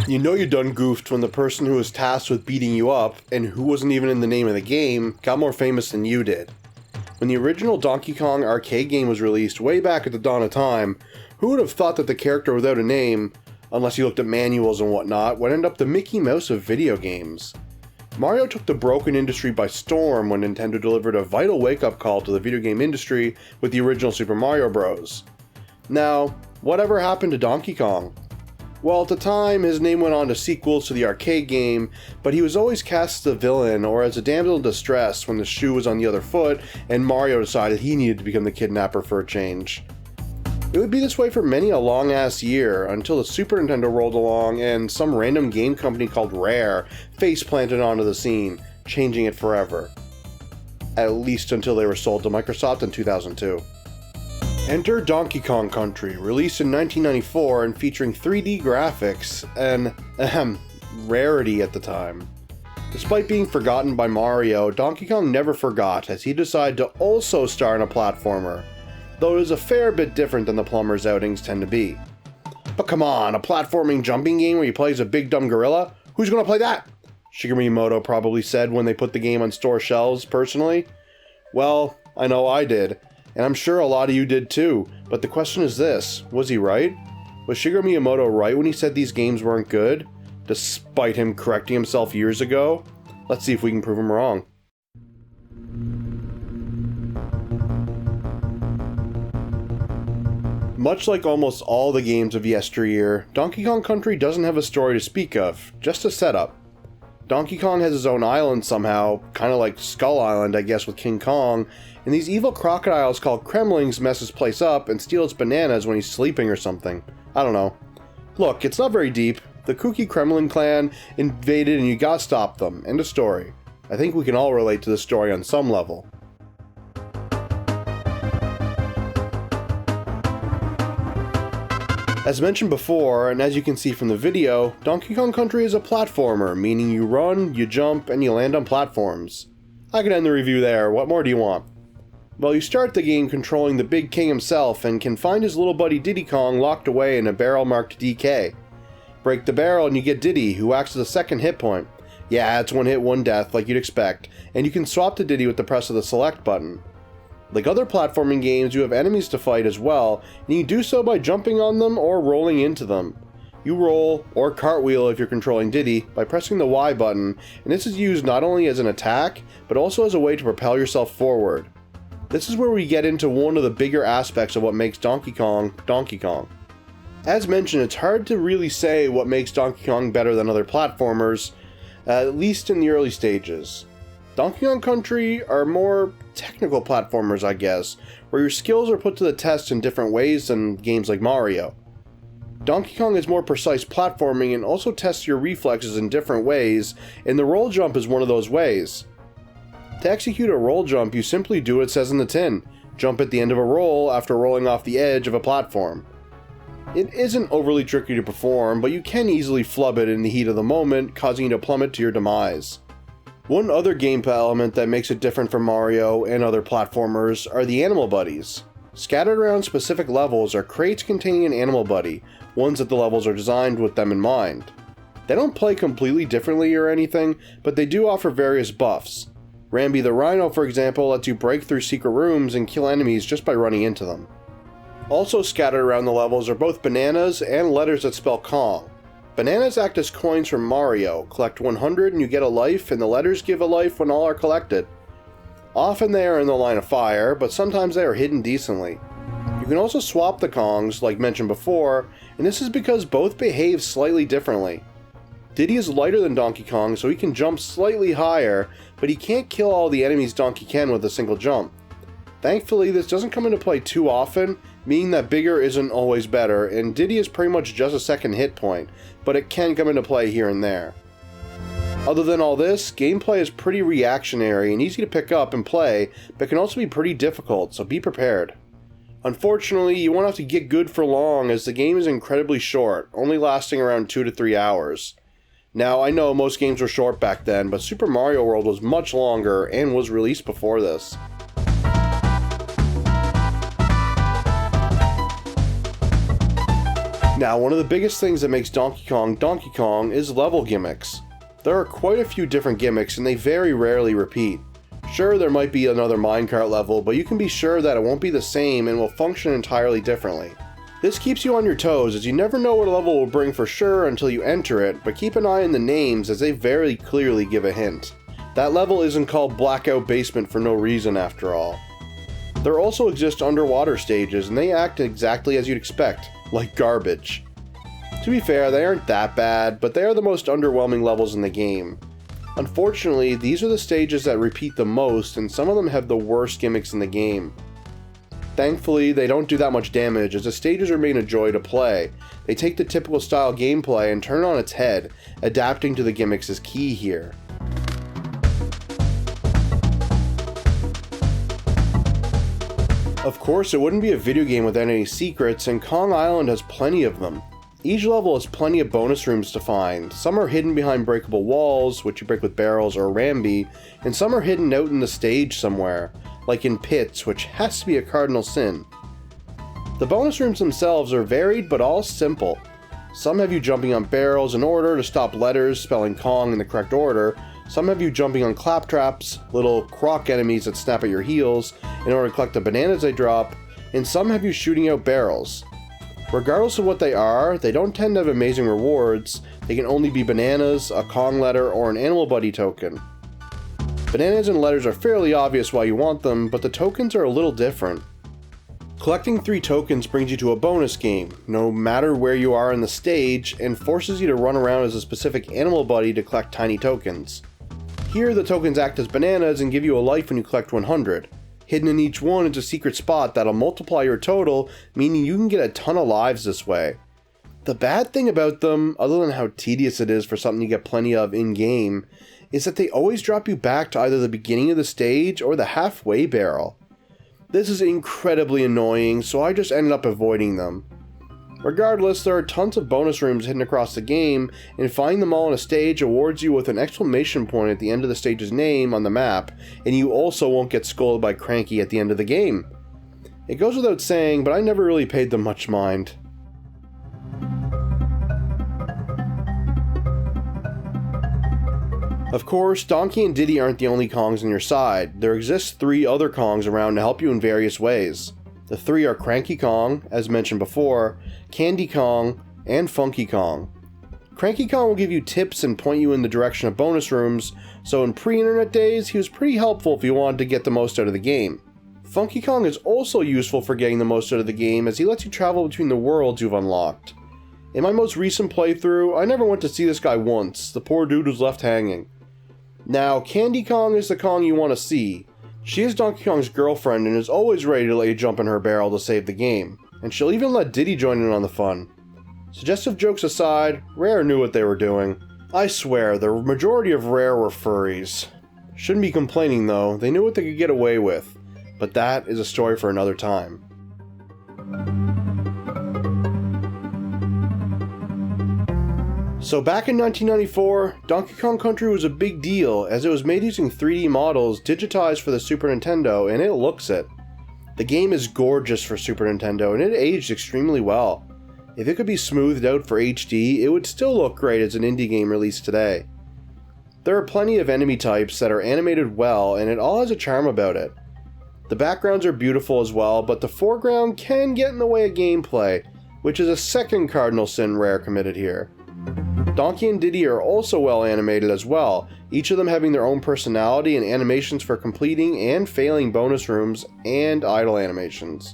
You know you done goofed when the person who was tasked with beating you up, and who wasn't even in the name of the game, got more famous than you did. When the original Donkey Kong arcade game was released way back at the dawn of time, who would have thought that the character without a name, unless you looked at manuals and whatnot, would end up the Mickey Mouse of video games? Mario took the broken industry by storm when Nintendo delivered a vital wake-up call to the video game industry with the original Super Mario Bros. Now, whatever happened to Donkey Kong? Well, at the time, his name went on to sequels to the arcade game, but he was always cast as a villain or as a damsel in distress when the shoe was on the other foot and Mario decided he needed to become the kidnapper for a change. It would be this way for many a long-ass year, until the Super Nintendo rolled along and some random game company called Rare face-planted onto the scene, changing it forever. At least until they were sold to Microsoft in 2002. Enter Donkey Kong Country, released in 1994 and featuring 3D graphics, an rarity at the time. Despite being forgotten by Mario, Donkey Kong never forgot as he decided to also star in a platformer, though it is a fair bit different than the plumber's outings tend to be. But come on, a platforming jumping game where you play as a big dumb gorilla? Who's gonna play that? Shigeru Miyamoto probably said when they put the game on store shelves personally. Well, I know I did. And I'm sure a lot of you did too, but the question is this, was he right? Was Shigeru Miyamoto right when he said these games weren't good, despite him correcting himself years ago? Let's see if we can prove him wrong. Much like almost all the games of yesteryear, Donkey Kong Country doesn't have a story to speak of, just a setup. Donkey Kong has his own island somehow, kinda like Skull Island I guess with King Kong, and these evil crocodiles called Kremlings mess his place up and steal its bananas when he's sleeping or something. I don't know. Look, it's not very deep. The kooky Kremlin clan invaded and you gotta stop them. End of story. I think we can all relate to this story on some level. As mentioned before, and as you can see from the video, Donkey Kong Country is a platformer, meaning you run, you jump, and you land on platforms. I could end the review there, what more do you want? Well, you start the game controlling the Big King himself and can find his little buddy Diddy Kong locked away in a barrel marked DK. Break the barrel and you get Diddy, who acts as a second hit point. Yeah, it's one hit, one death, like you'd expect, and you can swap to Diddy with the press of the select button. Like other platforming games, you have enemies to fight as well, and you do so by jumping on them or rolling into them. You roll, or cartwheel if you're controlling Diddy, by pressing the Y button, and this is used not only as an attack, but also as a way to propel yourself forward. This is where we get into one of the bigger aspects of what makes Donkey Kong, Donkey Kong. As mentioned, it's hard to really say what makes Donkey Kong better than other platformers, at least in the early stages. Donkey Kong Country are more technical platformers, I guess, where your skills are put to the test in different ways than games like Mario. Donkey Kong is more precise platforming and also tests your reflexes in different ways, and the roll jump is one of those ways. To execute a roll jump, you simply do what it says in the tin. Jump at the end of a roll after rolling off the edge of a platform. It isn't overly tricky to perform, but you can easily flub it in the heat of the moment, causing you to plummet to your demise. One other gameplay element that makes it different from Mario and other platformers are the animal buddies. Scattered around specific levels are crates containing an animal buddy, ones that the levels are designed with them in mind. They don't play completely differently or anything, but they do offer various buffs. Rambi the Rhino, for example, lets you break through secret rooms and kill enemies just by running into them. Also scattered around the levels are both bananas and letters that spell Kong. Bananas act as coins from Mario. Collect 100 and you get a life, and the letters give a life when all are collected. Often they are in the line of fire, but sometimes they are hidden decently. You can also swap the Kongs, like mentioned before, and this is because both behave slightly differently. Diddy is lighter than Donkey Kong, so he can jump slightly higher, but he can't kill all the enemies Donkey can with a single jump. Thankfully, this doesn't come into play too often, meaning that bigger isn't always better, and Diddy is pretty much just a second hit point, but it can come into play here and there. Other than all this, gameplay is pretty reactionary and easy to pick up and play, but can also be pretty difficult, so be prepared. Unfortunately, you won't have to get good for long as the game is incredibly short, only lasting around 2 to 3 hours. Now, I know most games were short back then, but Super Mario World was much longer and was released before this. Now, one of the biggest things that makes Donkey Kong is level gimmicks. There are quite a few different gimmicks and they very rarely repeat. Sure, there might be another minecart level, but you can be sure that it won't be the same and will function entirely differently. This keeps you on your toes as you never know what a level will bring for sure until you enter it, but keep an eye on the names as they very clearly give a hint. That level isn't called Blackout Basement for no reason after all. There also exist underwater stages and they act exactly as you'd expect, like garbage. To be fair, they aren't that bad, but they are the most underwhelming levels in the game. Unfortunately, these are the stages that repeat the most and some of them have the worst gimmicks in the game. Thankfully, they don't do that much damage as the stages remain a joy to play. They take the typical style gameplay and turn it on its head. Adapting to the gimmicks is key here. Of course, it wouldn't be a video game without any secrets, and Kong Island has plenty of them. Each level has plenty of bonus rooms to find. Some are hidden behind breakable walls, which you break with barrels or a Rambi, and some are hidden out in the stage somewhere, like in pits, which has to be a cardinal sin. The bonus rooms themselves are varied but all simple. Some have you jumping on barrels in order to stop letters spelling Kong in the correct order. Some have you jumping on claptraps, little croc enemies that snap at your heels in order to collect the bananas they drop, and some have you shooting out barrels. Regardless of what they are, they don't tend to have amazing rewards. They can only be bananas, a Kong letter, or an Animal Buddy token. Bananas and letters are fairly obvious why you want them, but the tokens are a little different. Collecting 3 tokens brings you to a bonus game, no matter where you are in the stage, and forces you to run around as a specific Animal Buddy to collect tiny tokens. Here, the tokens act as bananas and give you a life when you collect 100. Hidden in each one is a secret spot that'll multiply your total, meaning you can get a ton of lives this way. The bad thing about them, other than how tedious it is for something you get plenty of in-game, is that they always drop you back to either the beginning of the stage or the halfway barrel. This is incredibly annoying, so I just ended up avoiding them. Regardless, there are tons of bonus rooms hidden across the game, and finding them all on a stage awards you with an exclamation point at the end of the stage's name on the map, and you also won't get scolded by Cranky at the end of the game. It goes without saying, but I never really paid them much mind. Of course, Donkey and Diddy aren't the only Kongs on your side. There exist 3 other Kongs around to help you in various ways. The 3 are Cranky Kong, as mentioned before, Candy Kong, and Funky Kong. Cranky Kong will give you tips and point you in the direction of bonus rooms, so in pre-internet days, he was pretty helpful if you wanted to get the most out of the game. Funky Kong is also useful for getting the most out of the game as he lets you travel between the worlds you've unlocked. In my most recent playthrough, I never went to see this guy once. The poor dude was left hanging. Now, Candy Kong is the Kong you want to see. She is Donkey Kong's girlfriend and is always ready to let you jump in her barrel to save the game, and she'll even let Diddy join in on the fun. Suggestive jokes aside, Rare knew what they were doing. I swear, the majority of Rare were furries. Shouldn't be complaining though, they knew what they could get away with, but that is a story for another time. So back in 1994, Donkey Kong Country was a big deal as it was made using 3D models digitized for the Super Nintendo, and it looks it. The game is gorgeous for Super Nintendo and it aged extremely well. If it could be smoothed out for HD, it would still look great as an indie game released today. There are plenty of enemy types that are animated well and it all has a charm about it. The backgrounds are beautiful as well, but the foreground can get in the way of gameplay, which is a second cardinal sin Rare committed here. Donkey and Diddy are also well animated as well, each of them having their own personality and animations for completing and failing bonus rooms and idle animations.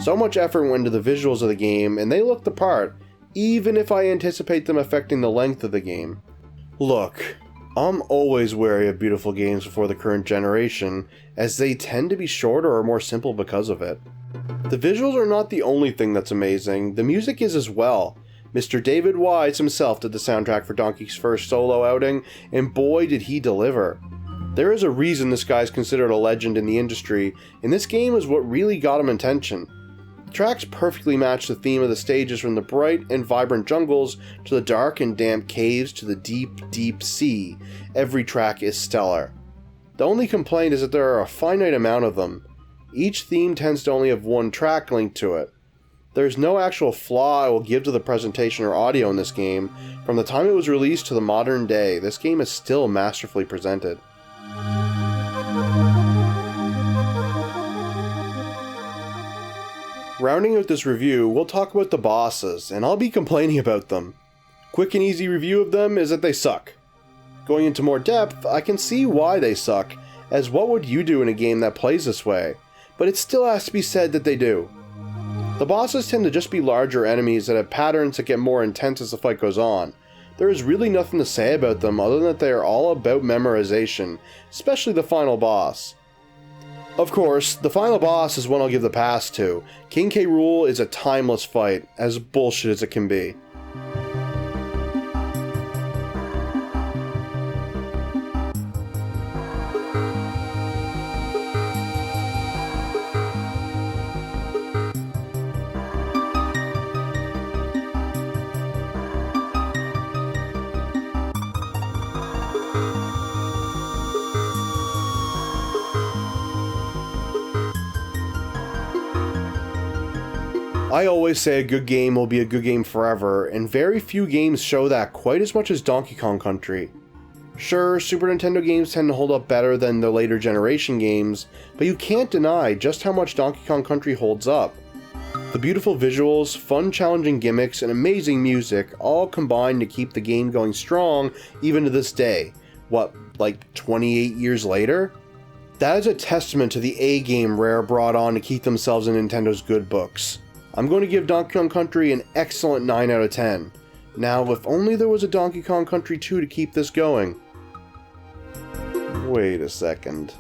So much effort went into the visuals of the game, and they look the part, even if I anticipate them affecting the length of the game. Look, I'm always wary of beautiful games before the current generation, as they tend to be shorter or more simple because of it. The visuals are not the only thing that's amazing, the music is as well. Mr. David Wise himself did the soundtrack for Donkey's first solo outing, and boy did he deliver. There is a reason this guy's considered a legend in the industry, and this game is what really got him attention. The tracks perfectly match the theme of the stages from the bright and vibrant jungles to the dark and damp caves to the deep, deep sea. Every track is stellar. The only complaint is that there are a finite amount of them. Each theme tends to only have one track linked to it. There's no actual flaw I will give to the presentation or audio in this game. From the time it was released to the modern day, this game is still masterfully presented. Rounding out this review, we'll talk about the bosses, and I'll be complaining about them. Quick and easy review of them is that they suck. Going into more depth, I can see why they suck, as what would you do in a game that plays this way? But it still has to be said that they do. The bosses tend to just be larger enemies that have patterns that get more intense as the fight goes on. There is really nothing to say about them other than that they are all about memorization, especially the final boss. Of course, the final boss is one I'll give the pass to. King K. Rool is a timeless fight, as bullshit as it can be. I always say a good game will be a good game forever, and very few games show that quite as much as Donkey Kong Country. Sure, Super Nintendo games tend to hold up better than the later generation games, but you can't deny just how much Donkey Kong Country holds up. The beautiful visuals, fun challenging gimmicks, and amazing music all combine to keep the game going strong even to this day. What, like 28 years later? That is a testament to the A-game Rare brought on to keep themselves in Nintendo's good books. I'm going to give Donkey Kong Country an excellent 9 out of 10. Now, if only there was a Donkey Kong Country 2 to keep this going. Wait a second.